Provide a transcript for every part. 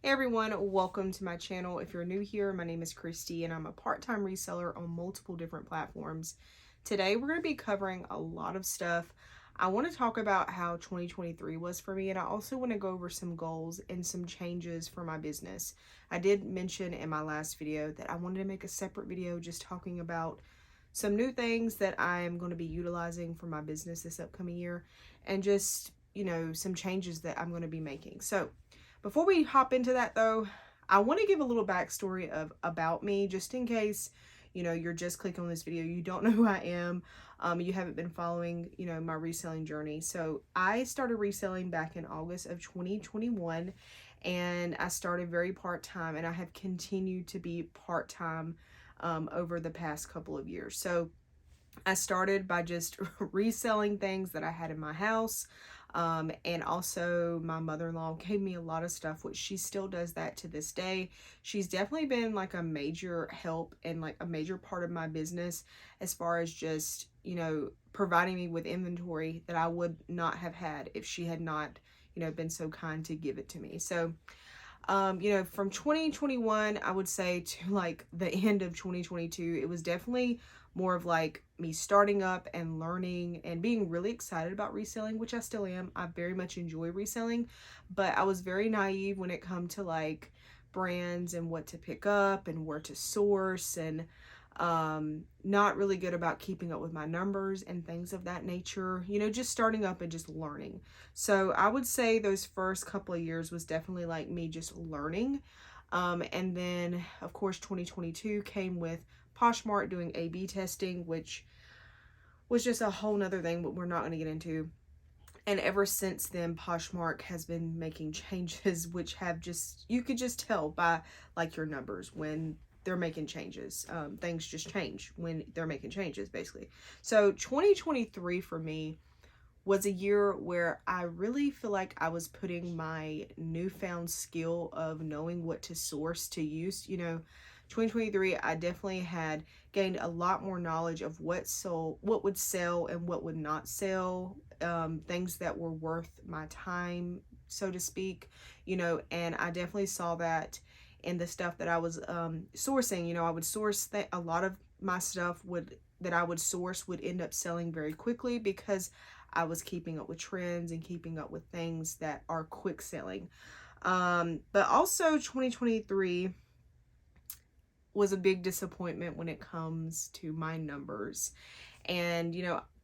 Hey everyone, welcome to my channel. If you're new here, my name is Christy and I'm a part-time reseller on multiple different platforms. Today we're going to be covering a lot of stuff. I want to talk about how 2023 was for me, and I also want to go over some goals and some changes for my business. I did mention in my last video that I wanted to make a separate video just talking about some new things that I'm going to be utilizing for my business this upcoming year, and just, some changes that I'm going to be making. So before we hop into that though, I want to give a little backstory of about me, just in case, you're just clicking on this video, you don't know who I am, you haven't been following, my reselling journey. So I started reselling back in August of 2021, and I started very part-time, and I have continued to be part-time over the past couple of years. So I started by just reselling things that I had in my house. And also my mother-in-law gave me a lot of stuff, which she still does that to this day. She's definitely been like a major help and like a major part of my business, as far as just, providing me with inventory that I would not have had if she had not, been so kind to give it to me. So, from 2021, I would say, to like the end of 2022, it was definitely more of like me starting up and learning and being really excited about reselling, which I still am. I very much enjoy reselling, but I was very naive when it come to like brands and what to pick up and where to source, and not really good about keeping up with my numbers and things of that nature, just starting up and just learning. So I would say those first couple of years was definitely like me just learning. And then of course 2022 came with Poshmark doing A/B testing, which was just a whole nother thing, but we're not going to get into. And ever since then, Poshmark has been making changes, which have just, you could just tell by like your numbers when they're making changes. Things just change when they're making changes, basically. So 2023 for me was a year where I really feel like I was putting my newfound skill of knowing what to source to use. 2023, I definitely had gained a lot more knowledge of what would sell and what would not sell, things that were worth my time, so to speak, and I definitely saw that in the stuff that I was sourcing. I would source that a lot of my stuff that I would source would end up selling very quickly, because I was keeping up with trends and keeping up with things that are quick selling. But also 2023 was a big disappointment when it comes to my numbers. And,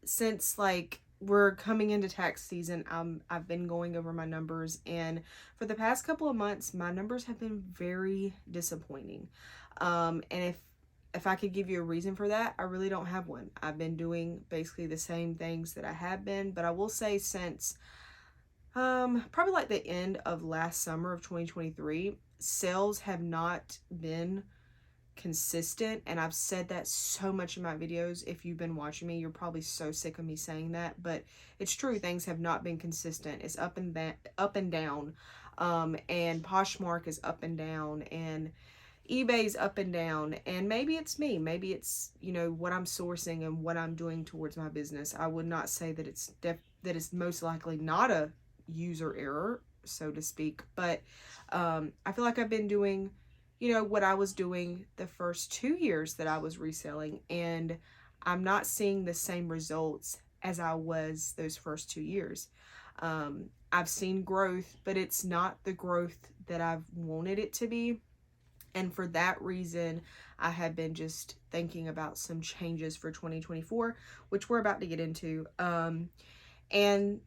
since like we're coming into tax season, I've been going over my numbers, and for the past couple of months, my numbers have been very disappointing. And if I could give you a reason for that, I really don't have one. I've been doing basically the same things that I have been, but I will say since probably like the end of last summer of 2023, sales have not been consistent, and I've said that so much in my videos. If you've been watching me, you're probably so sick of me saying that, but it's true. Things have not been consistent. It's up and down, and Poshmark is up and down, and eBay's up and down, and maybe it's me, maybe it's what I'm sourcing and what I'm doing towards my business. I would not say that it's most likely not a user error, so to speak, but I feel like I've been doing what I was doing the first 2 years that I was reselling, and I'm not seeing the same results as I was those first 2 years. I've seen growth, but it's not the growth that I've wanted it to be. And for that reason, I have been just thinking about some changes for 2024, which we're about to get into. And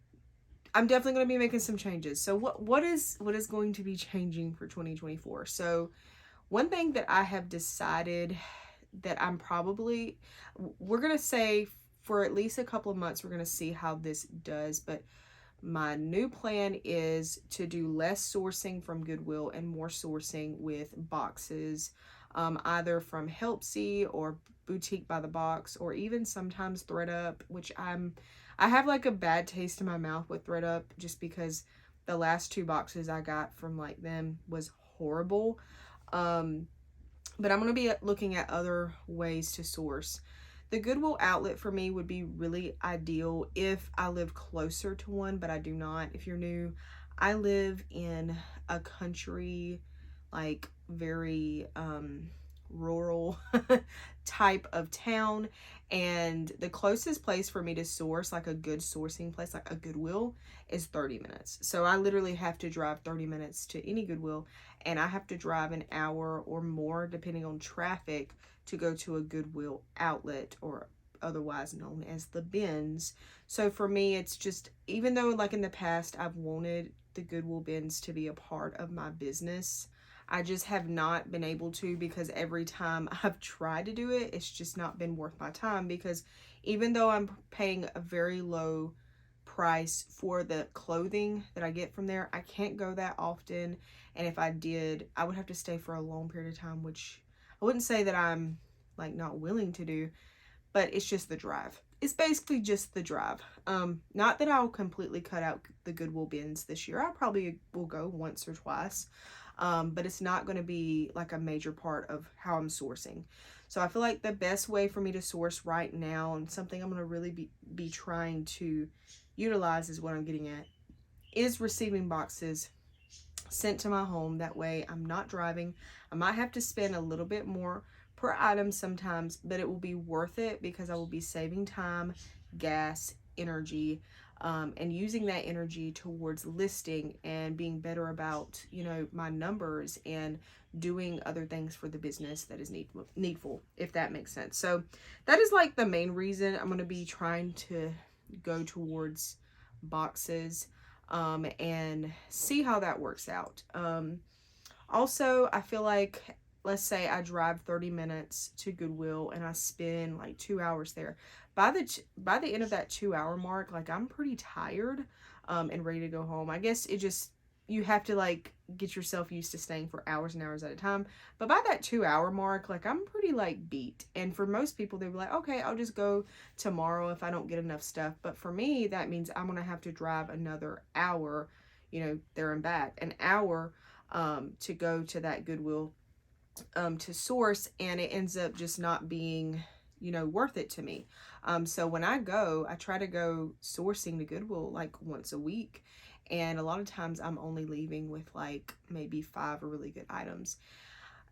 I'm definitely going to be making some changes. So what is going to be changing for 2024? So one thing that I have decided that we're going to say for at least a couple of months, we're going to see how this does. But my new plan is to do less sourcing from Goodwill and more sourcing with boxes, either from Helpsy or Boutique by the Box, or even sometimes ThredUp, which I have like a bad taste in my mouth with ThredUp, just because the last 2 boxes I got from like them was horrible. But I'm going to be looking at other ways to source. The Goodwill outlet for me would be really ideal if I live closer to one, but I do not. If you're new, I live in a country, like very rural type of town, and the closest place for me to source, like a good sourcing place, like a Goodwill, is 30 minutes. So I literally have to drive 30 minutes to any Goodwill, and I have to drive an hour or more depending on traffic to go to a Goodwill outlet, or otherwise known as the bins. So for me, it's just, even though like in the past I've wanted the Goodwill bins to be a part of my business, I just have not been able to, because every time I've tried to do it, it's just not been worth my time, because even though I'm paying a very low price for the clothing that I get from there, I can't go that often. And if I did, I would have to stay for a long period of time, which I wouldn't say that I'm like not willing to do, but it's just the drive. It's basically just the drive. Not that I'll completely cut out the Goodwill bins this year. I probably will go once or twice, but it's not going to be like a major part of how I'm sourcing. So I feel like the best way for me to source right now, and something I'm going to really be trying to utilize, is what I'm getting at, is receiving boxes sent to my home. That way I'm not driving. I might have to spend a little bit more per item sometimes, but it will be worth it, because I will be saving time, gas, energy, and using that energy towards listing and being better about, you know, my numbers, and doing other things for the business that is needful, if that makes sense. So that is like the main reason I'm going to be trying to go towards boxes, and see how that works out. Also, I feel like, let's say I drive 30 minutes to Goodwill and I spend like 2 hours there. By the end of that 2 hour mark, like I'm pretty tired, and ready to go home. I guess it just, you have to like get yourself used to staying for hours and hours at a time. But by that 2 hour mark, like I'm pretty like beat. And for most people, they'd be like, okay, I'll just go tomorrow if I don't get enough stuff. But for me, that means I'm gonna have to drive another hour, you know, there and back, an hour, to go to that Goodwill, to source, and it ends up just not being, you know, worth it to me. So when I go, I try to go sourcing to Goodwill like once a week, and a lot of times I'm only leaving with like maybe 5 really good items.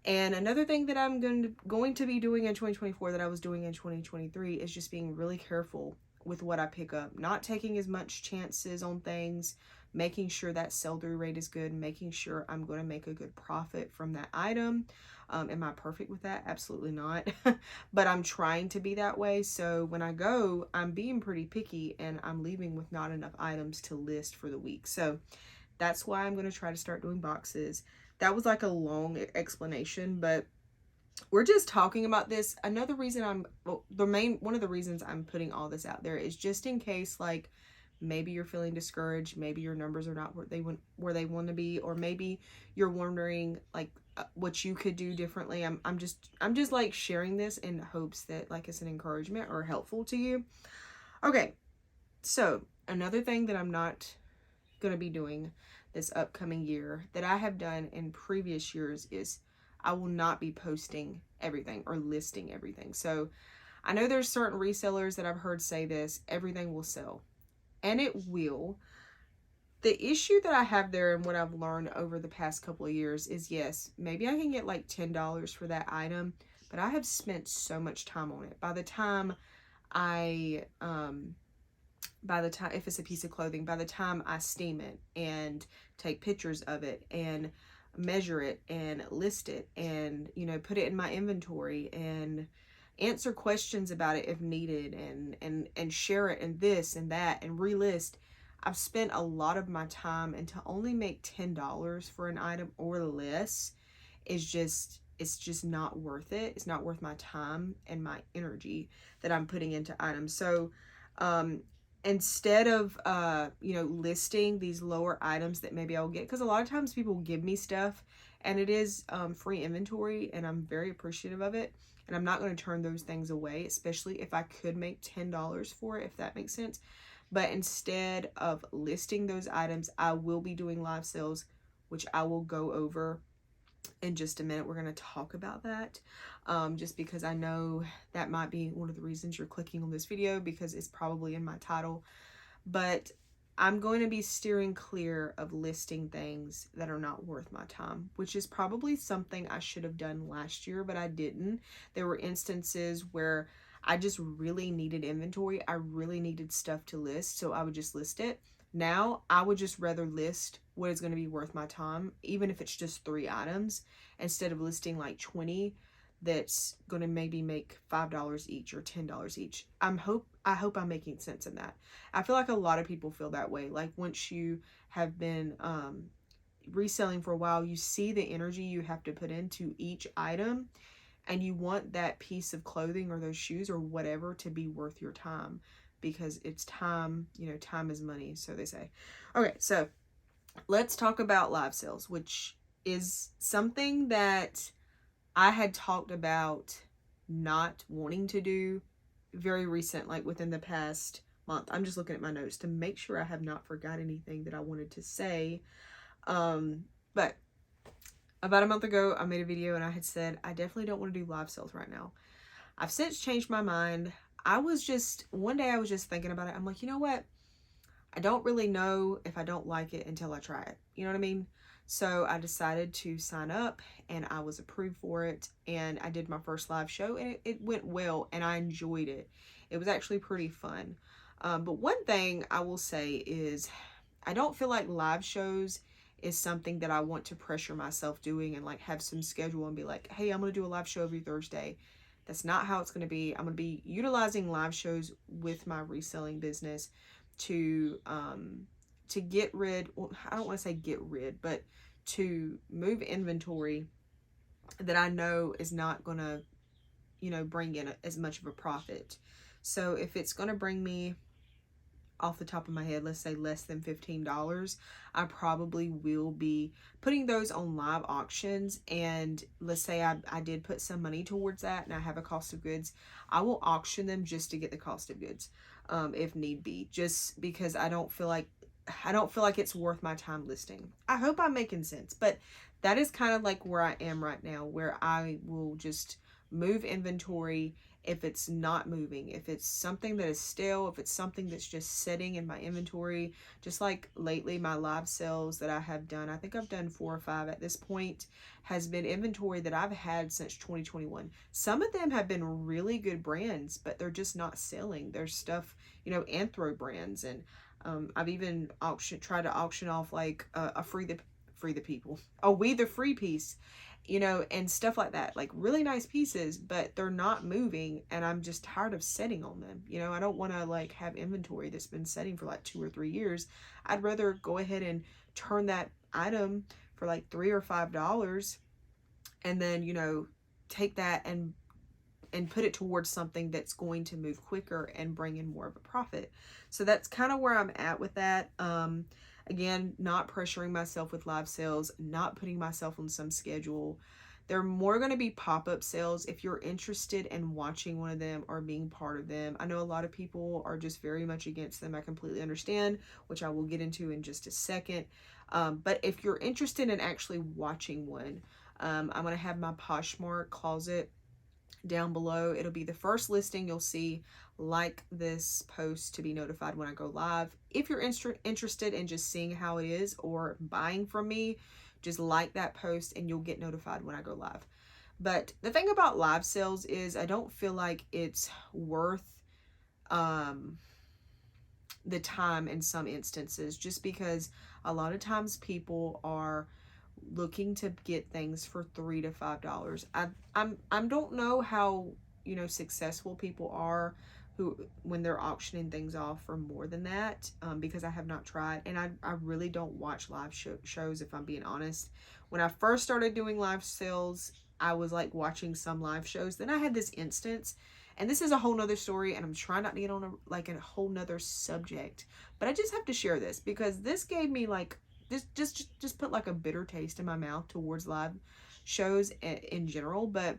And another thing that I'm going to be doing in 2024 that I was doing in 2023 is just being really careful with what I pick up, not taking as much chances on things, making sure that sell-through rate is good, making sure I'm going to make a good profit from that item. Am I perfect with that? Absolutely not. But I'm trying to be that way. So when I go, I'm being pretty picky, and I'm leaving with not enough items to list for the week. So that's why I'm going to try to start doing boxes. That was like a long explanation, but we're just talking about this. Another reason one of the reasons I'm putting all this out there is just in case, like, maybe you're feeling discouraged, maybe your numbers are not where they want to be, or maybe you're wondering like what you could do differently. I'm just like sharing this in hopes that like it's an encouragement or helpful to you. Okay, so another thing that I'm not going to be doing this upcoming year that I have done in previous years is I will not be posting everything or listing everything. So I know there's certain resellers that I've heard say this, everything will sell, and it will. The issue that I have there, and what I've learned over the past couple of years, is yes, maybe I can get like $10 for that item, but I have spent so much time on it. By the time, if it's a piece of clothing, by the time I steam it and take pictures of it and measure it and list it and, you know, put it in my inventory and answer questions about it if needed, and share it and this and that and relist, I've spent a lot of my time, and to only make $10 for an item or less is just, it's just not worth it. It's not worth my time and my energy that I'm putting into items. So instead of you know, listing these lower items that maybe I'll get, because a lot of times people give me stuff and it is free inventory, and I'm very appreciative of it, and I'm not going to turn those things away, especially if I could make $10 for it, if that makes sense. But instead of listing those items, I will be doing live sales, which I will go over in just a minute. We're going to talk about that, just because I know that might be one of the reasons you're clicking on this video, because it's probably in my title. But I'm going to be steering clear of listing things that are not worth my time, which is probably something I should have done last year, but I didn't. There were instances where I just really needed inventory. I really needed stuff to list, so I would just list it. Now, I would just rather list what is going to be worth my time, even if it's just 3 items, instead of listing like 20 that's going to maybe make $5 each or $10 each. I hope I'm making sense in that. I feel like a lot of people feel that way. Like once you have been reselling for a while, you see the energy you have to put into each item, and you want that piece of clothing or those shoes or whatever to be worth your time, because it's time, time is money, so they say. Okay, so let's talk about live sales, which is something that I had talked about not wanting to do very recent, like within the past month. I'm just looking at my notes to make sure I have not forgot anything that I wanted to say. But about a month ago, I made a video and I had said, I definitely don't want to do live sales right now. I've since changed my mind. One day I was just thinking about it. I'm like, you know what? I don't really know if I don't like it until I try it. You know what I mean? So I decided to sign up and I was approved for it, and I did my first live show, and it went well and I enjoyed it. It was actually pretty fun. But one thing I will say is I don't feel like live shows is something that I want to pressure myself doing and like have some schedule and be like, hey, I'm going to do a live show every Thursday. That's not how it's going to be. I'm going to be utilizing live shows with my reselling business to get rid, well, I don't want to say get rid, but to move inventory that I know is not going to, bring in as much of a profit. So if it's going to bring me, off the top of my head, let's say less than $15, I probably will be putting those on live auctions. And let's say I did put some money towards that and I have a cost of goods, I will auction them just to get the cost of goods, if need be, just because I don't feel like it's worth my time listing. I hope I'm making sense, but that is kind of like where I am right now, where I will just move inventory if it's not moving, if it's something that is stale, if it's something that's just sitting in my inventory. Just like lately, my live sales that I have done, I think I've done 4 or 5 at this point, has been inventory that I've had since 2021. Some of them have been really good brands, but they're just not selling. There's stuff, Anthro brands, and I've even tried to auction off like a free the people, a We the Free piece, and stuff like that, like really nice pieces, but they're not moving, and I'm just tired of sitting on them. I don't want to like have inventory that's been sitting for like 2 or 3 years. I'd rather go ahead and turn that item for like $3 or $5, and then take that and put it towards something that's going to move quicker and bring in more of a profit. So that's kind of where I'm at with that. Again, not pressuring myself with live sales, not putting myself on some schedule. There are more going to be pop-up sales. If you're interested in watching one of them or being part of them, I know a lot of people are just very much against them. I completely understand, which I will get into in just a second. But if you're interested in actually watching one, I'm going to have my Poshmark closet down below. It'll be the first listing you'll see. Like this post to be notified when I go live. If you're interested in just seeing how it is or buying from me, just like that post and you'll get notified when I go live. But the thing about live sales is I don't feel like it's worth the time in some instances, just because a lot of times people are looking to get things for $3 to $5. I don't know how successful people are who when they're auctioning things off for more than that, because I have not tried, and I really don't watch live shows, if I'm being honest. When I first started doing live sales, I was like watching some live shows. Then I had this instance, and this is a whole nother story, and I'm trying not to get on a whole nother subject, but I just have to share this because this gave me like just put like a bitter taste in my mouth towards live shows in general. But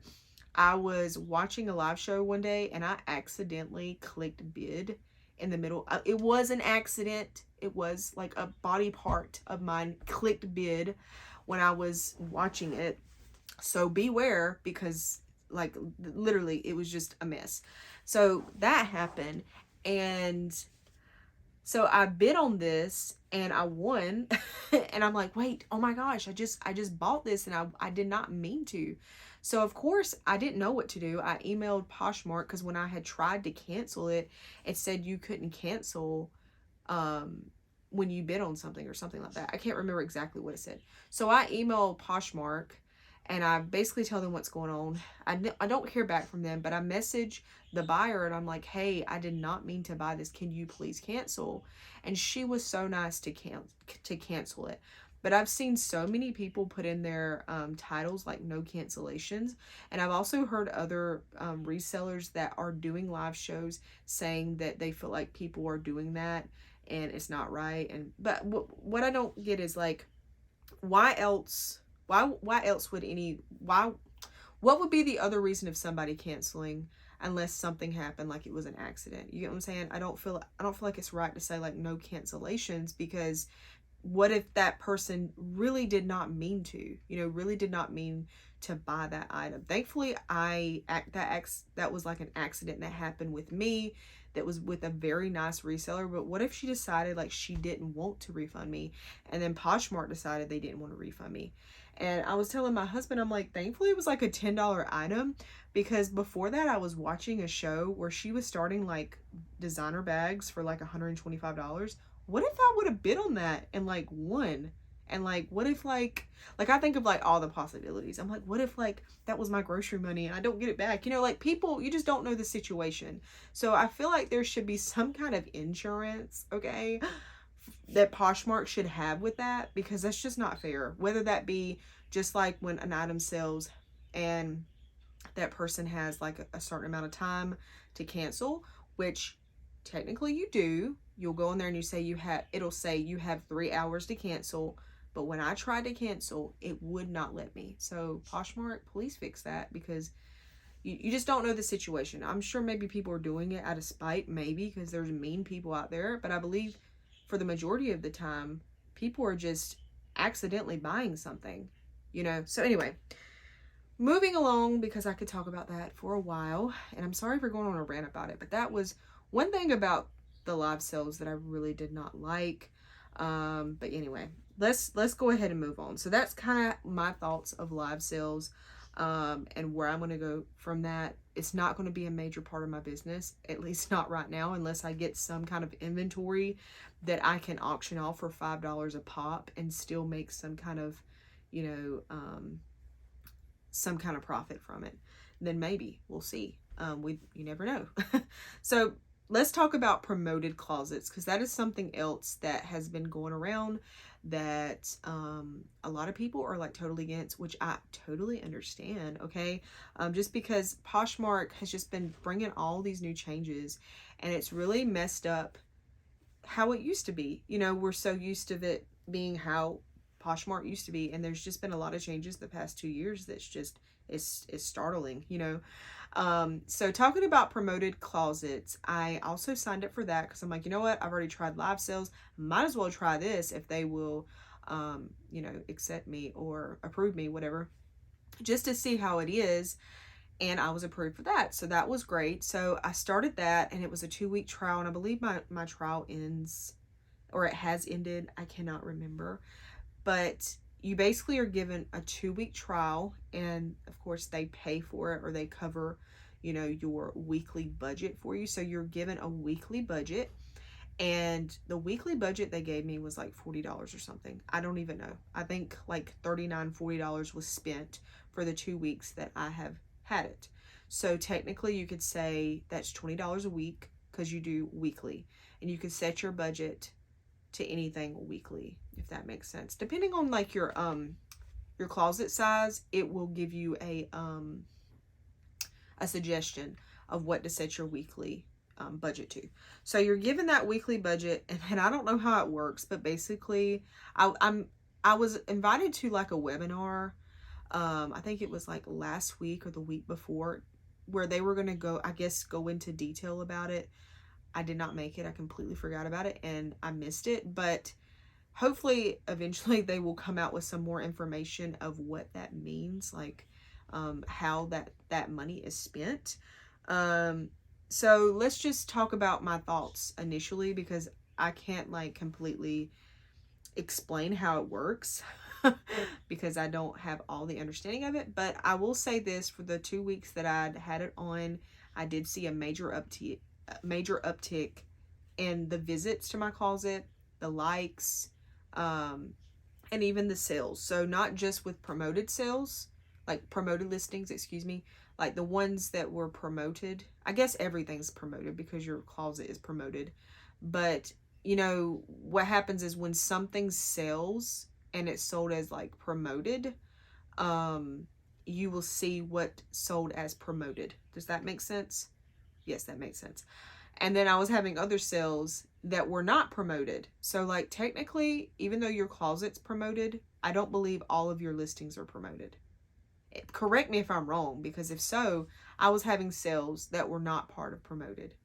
I was watching a live show one day and I accidentally clicked bid in the middle. It was an accident. It was like a body part of mine clicked bid when I was watching it. So beware, because like literally it was just a mess. So that happened, and So I bid on this and I won. And I'm like, wait, oh my gosh, I just bought this and I did not mean to. So of course I didn't know what to do. I emailed Poshmark because when I had tried to cancel it, it said you couldn't cancel um when you bid on something or something like that. I can't remember exactly what it said. So I emailed Poshmark and I basically tell them what's going on. I don't hear back from them, but I message the buyer and I'm like, hey, I did not mean to buy this. Can you please cancel? And she was so nice to cancel it. But I've seen so many people put in their titles like no cancellations. And I've also heard other resellers that are doing live shows saying that they feel like people are doing that and it's not right. And but what I don't get is like, why else? Why else would any why what would be the other reason of somebody canceling unless something happened like it was an accident? You get what I'm saying? I don't feel like it's right to say like no cancellations, because what if that person really did not mean to, really did not mean to buy that item? Thankfully, that was like an accident that happened with me, that was with a very nice reseller. But what if she decided like she didn't want to refund me, and then Poshmark decided they didn't want to refund me? And I was telling my husband, I'm like, thankfully it was like a $10 item, because before that I was watching a show where she was starting like designer bags for like $125. What if I would have bid on that and like won? And like, what if like I think of like all the possibilities. I'm like, what if like that was my grocery money and I don't get it back? Like people, you just don't know the situation. So I feel like there should be some kind of insurance, okay, that Poshmark should have with that, because that's just not fair. Whether that be just like when an item sells and that person has like a certain amount of time to cancel, which technically you do. You'll go in there and it'll say you have 3 hours to cancel. But when I tried to cancel, it would not let me. So Poshmark, please fix that, because you just don't know the situation. I'm sure maybe people are doing it out of spite, maybe because there's mean people out there. But I believe for the majority of the time, people are just accidentally buying something. So anyway, moving along, because I could talk about that for a while, and I'm sorry for going on a rant about it, but that was one thing about the live sales that I really did not like. But anyway, let's go ahead and move on. So that's kind of my thoughts of live sales, and where I'm going to go from that. It's not going to be a major part of my business, at least not right now, unless I get some kind of inventory that I can auction off for $5 a pop and still make some kind of, some kind of profit from it. Then maybe we'll see. You never know. So let's talk about promoted closets, because that is something else that has been going around that a lot of people are like totally against, which I totally understand. Okay, just because Poshmark has just been bringing all these new changes, and it's really messed up how it used to be. We're so used to it being how Poshmark used to be, and there's just been a lot of changes the past 2 years that's just is startling. So talking about promoted closets, I also signed up for that because I'm like, you know what, I've already tried live sales, might as well try this if they will accept me or approve me, whatever, just to see how it is. And I was approved for that, so that was great. So I started that, and it was a 2-week trial, and I believe my trial ends, or it has ended, I cannot remember. But you basically are given a 2-week trial, and of course they pay for it, or they cover, your weekly budget for you. So you're given a weekly budget, and the weekly budget they gave me was like $40 or something. I don't even know. I think like $39-$40 was spent for the 2 weeks that I have had it. So technically you could say that's $20 a week, because you do weekly, and you can set your budget to anything weekly, if that makes sense. Depending on like your closet size, it will give you a suggestion of what to set your weekly budget to. So you're given that weekly budget, and I don't know how it works, but basically I was invited to like a webinar. I think it was like last week or the week before, where they were going to go into detail about it. I did not make it. I completely forgot about it and I missed it, but hopefully eventually they will come out with some more information of what that means, like how that money is spent. So let's just talk about my thoughts initially, because I can't like completely explain how it works because I don't have all the understanding of it. But I will say this, for the 2 weeks that I'd had it on, I did see a major uptick in the visits to my closet, the likes, and even the sales. So not just with promoted sales, like promoted listings, excuse me, like the ones that were promoted. I guess everything's promoted because your closet is promoted. But you know, what happens is when something sells and it's sold as like promoted, you will see what sold as promoted. Does that make sense? Yes, that makes sense. And then I was having other sales that were not promoted. So like technically, even though your closet's promoted, I don't believe all of your listings are promoted. Correct me if I'm wrong, because if so, I was having sales that were not part of promoted.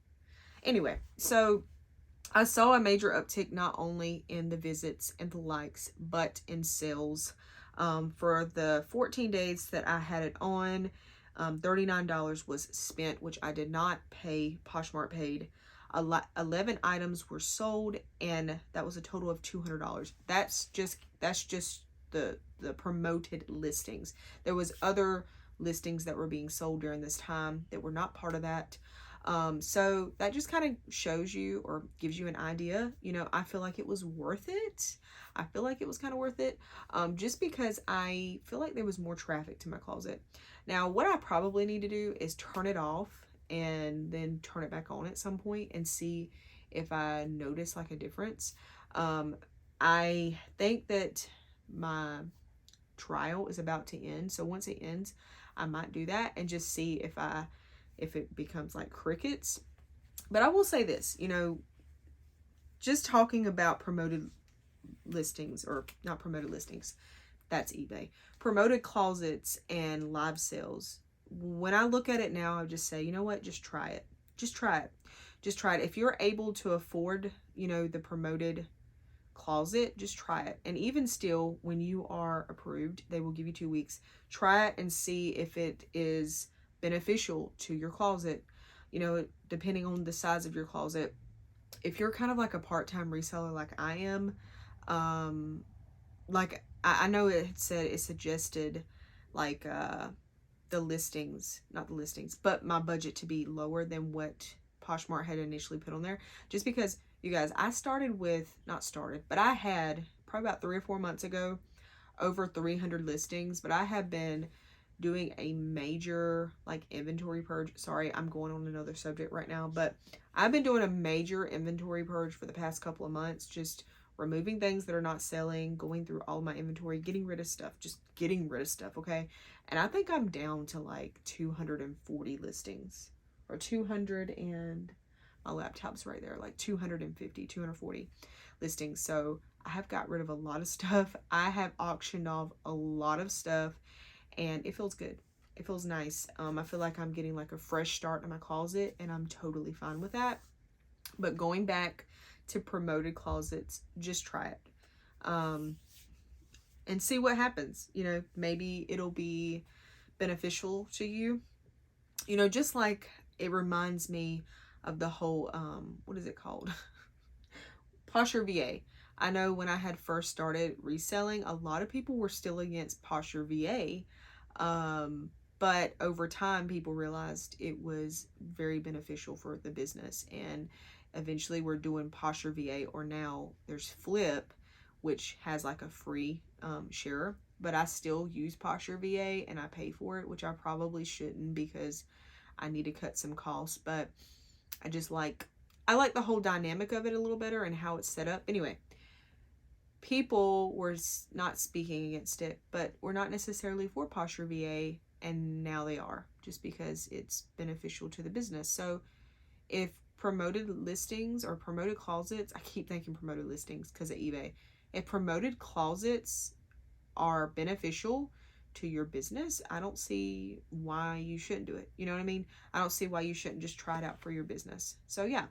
Anyway, so I saw a major uptick not only in the visits and the likes, but in sales. For the 14 days that I had it on, $39 was spent, which I did not pay. Poshmark paid. 11 items were sold, and that was a total of $200. That's just the promoted listings. There was other listings that were being sold during this time that were not part of that. So that just kind of shows you or gives you an idea. You know, I feel like it was worth it. I feel like it was kind of worth it, just because I feel like there was more traffic to my closet. Now, what I probably need to do is turn it off and then turn it back on at some point and see if I notice like a difference. I think that my trial is about to end. So once it ends, I might do that and just see if it becomes like crickets. But I will say this, you know, just talking about promoted listings, or not promoted listings, that's eBay, promoted closets and live sales. When I look at it now, I just say, you know what, just try it. Just try it. Just try it. If you're able to afford, you know, the promoted closet, just try it. And even still, when you are approved, they will give you 2 weeks. Try it and see if it is beneficial to your closet, you know, depending on the size of your closet. If you're kind of like a part-time reseller like I am, like I know it suggested like the listings, not the listings, but my budget to be lower than what Poshmark had initially put on there, just because, you guys, I had probably about 3 or 4 months ago over 300 listings, but I have been doing a major like inventory purge. Sorry, I'm going on another subject right now, but I've been doing a major inventory purge for the past couple of months, just removing things that are not selling, going through all my inventory, getting rid of stuff, just getting rid of stuff, okay? And I think I'm down to like 240 listings, or 200, and my laptop's right there, like 250, 240 listings. So I have got rid of a lot of stuff. I have auctioned off a lot of stuff, and it feels good. It feels nice. I feel like I'm getting like a fresh start in my closet, and I'm totally fine with that. But going back to promoted closets, just try it. And see what happens. You know, maybe it'll be beneficial to you. You know, just like it reminds me of the whole, what is it called? Posher VA. I know when I had first started reselling, a lot of people were still against Posher VA. But over time, people realized it was very beneficial for the business. And eventually we're doing Posher VA, or now there's Flip, which has like a free share. But I still use Posher VA and I pay for it, which I probably shouldn't because I need to cut some costs. But I like the whole dynamic of it a little better and how it's set up. Anyway, people were not speaking against it, but we're not necessarily for Posher VA, and now they are, just because it's beneficial to the business. So if promoted listings or promoted closets, I keep thinking promoted listings because of eBay, if promoted closets are beneficial to your business, I don't see why you shouldn't do it. You know what I mean? I don't see why you shouldn't just try it out for your business. So yeah,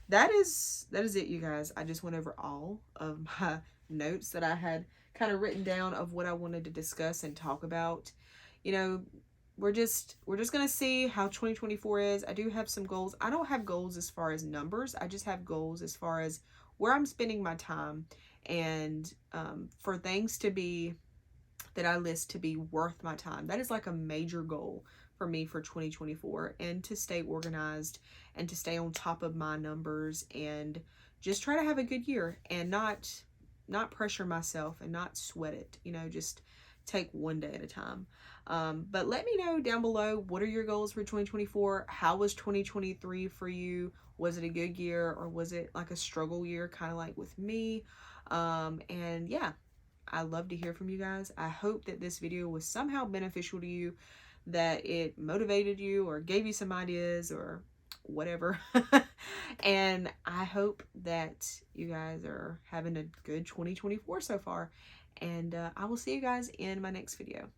that is it, you guys. I just went over all of my notes that I had kind of written down of what I wanted to discuss and talk about. You know, we're just gonna see how 2024 is. I do have some goals. I don't have goals as far as numbers. I just have goals as far as where I'm spending my time, and for things to be that I list to be worth my time. That is like a major goal for me for 2024, and to stay organized and to stay on top of my numbers and just try to have a good year and not pressure myself and not sweat it, just take one day at a time. But let me know down below, what are your goals for 2024? How was 2023 for you? Was it a good year, or was it like a struggle year, kind of like with me? And yeah, I love to hear from you guys. I hope that this video was somehow beneficial to you, that it motivated you or gave you some ideas or whatever. And I hope that you guys are having a good 2024 so far. And I will see you guys in my next video.